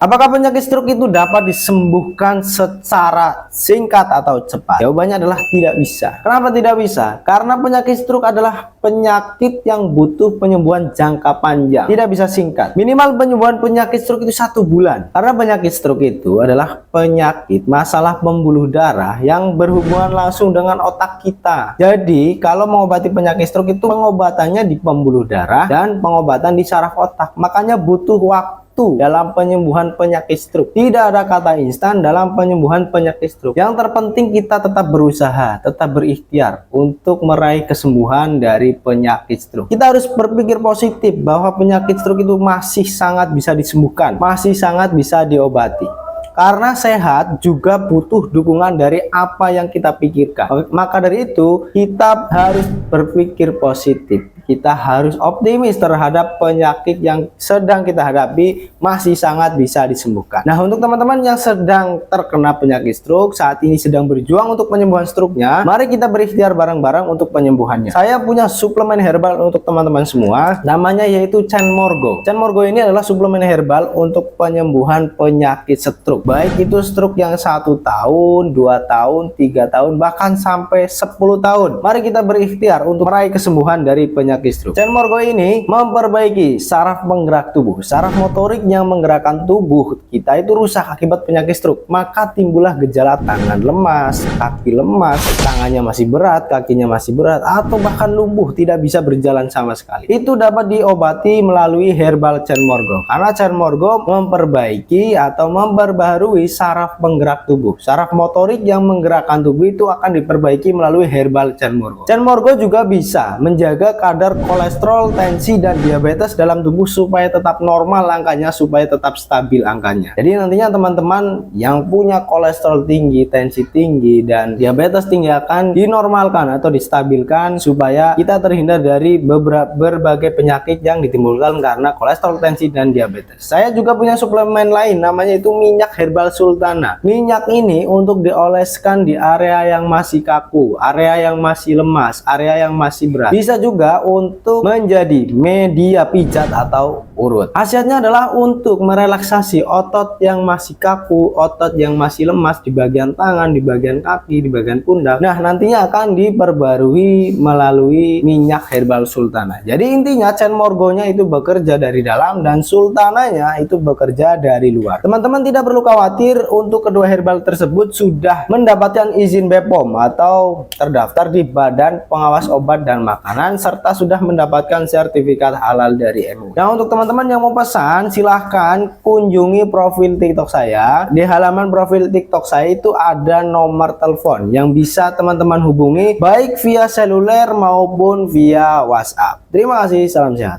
Apakah penyakit stroke itu dapat disembuhkan secara singkat atau cepat? Jawabannya adalah tidak bisa. Kenapa tidak bisa? Karena penyakit stroke adalah penyakit yang butuh penyembuhan jangka panjang. Tidak bisa singkat. Minimal penyembuhan penyakit stroke itu 1 bulan. Karena penyakit stroke itu adalah penyakit masalah pembuluh darah yang berhubungan langsung dengan otak kita. Jadi kalau mengobati penyakit stroke itu pengobatannya di pembuluh darah dan pengobatan di saraf otak. Makanya butuh waktu dalam penyembuhan penyakit stroke. Tidak ada kata instan dalam penyembuhan penyakit stroke. Yang terpenting kita tetap berusaha, tetap berikhtiar untuk meraih kesembuhan dari penyakit stroke. Kita harus berpikir positif bahwa penyakit stroke itu masih sangat bisa disembuhkan, masih sangat bisa diobati. Karena sehat juga butuh dukungan dari apa yang kita pikirkan. Maka dari itu kita harus berpikir positif. Kita harus optimis terhadap penyakit yang sedang kita hadapi masih sangat bisa disembuhkan. Nah, untuk teman-teman yang sedang terkena penyakit stroke, saat ini sedang berjuang untuk penyembuhan stroke-nya, mari kita berikhtiar bareng-bareng untuk penyembuhannya. Saya punya suplemen herbal untuk teman-teman semua, namanya yaitu Chan Morgo. Chan Morgo ini adalah suplemen herbal untuk penyembuhan penyakit stroke. Baik itu stroke yang 1 tahun, 2 tahun, 3 tahun, bahkan sampai 10 tahun. Mari kita berikhtiar untuk meraih kesembuhan dari penyakit stroke. Chan Morgo ini memperbaiki saraf penggerak tubuh. Saraf motorik yang menggerakkan tubuh kita itu rusak akibat penyakit stroke. Maka timbullah gejala tangan lemas, kaki lemas, tangannya masih berat, kakinya masih berat, atau bahkan lumpuh, tidak bisa berjalan sama sekali. Itu dapat diobati melalui herbal Chan Morgo. Karena Chan Morgo memperbaiki atau memperbaharui saraf penggerak tubuh. Saraf motorik yang menggerakkan tubuh itu akan diperbaiki melalui herbal Chan Morgo. Chan Morgo juga bisa menjaga kadar kolesterol, tensi, dan diabetes dalam tubuh supaya tetap normal angkanya, supaya tetap stabil angkanya. Jadi nantinya teman-teman yang punya kolesterol tinggi, tensi tinggi, dan diabetes tinggi akan dinormalkan atau distabilkan supaya kita terhindar dari berbagai penyakit yang ditimbulkan karena kolesterol, tensi, dan diabetes. Saya juga punya suplemen lain namanya itu minyak herbal sultana. Minyak ini untuk dioleskan di area yang masih kaku, area yang masih lemas, area yang masih berat. Bisa juga untuk menjadi media pijat atau urut. Khasiatnya adalah untuk merelaksasi otot yang masih kaku, otot yang masih lemas di bagian tangan, di bagian kaki, di bagian pundak. Nah, nantinya akan diperbarui melalui minyak herbal sultana. Jadi intinya Chan Morgonya itu bekerja dari dalam dan sultananya itu bekerja dari luar. Teman-teman tidak perlu khawatir, untuk kedua herbal tersebut sudah mendapatkan izin BPOM atau terdaftar di Badan Pengawas Obat dan Makanan serta sudah mendapatkan sertifikat halal dari MUI. Nah, untuk teman-teman yang mau pesan, silahkan kunjungi profil TikTok saya. Di halaman profil TikTok saya itu ada nomor telepon yang bisa teman-teman hubungi baik via seluler maupun via WhatsApp. Terima kasih, salam sehat.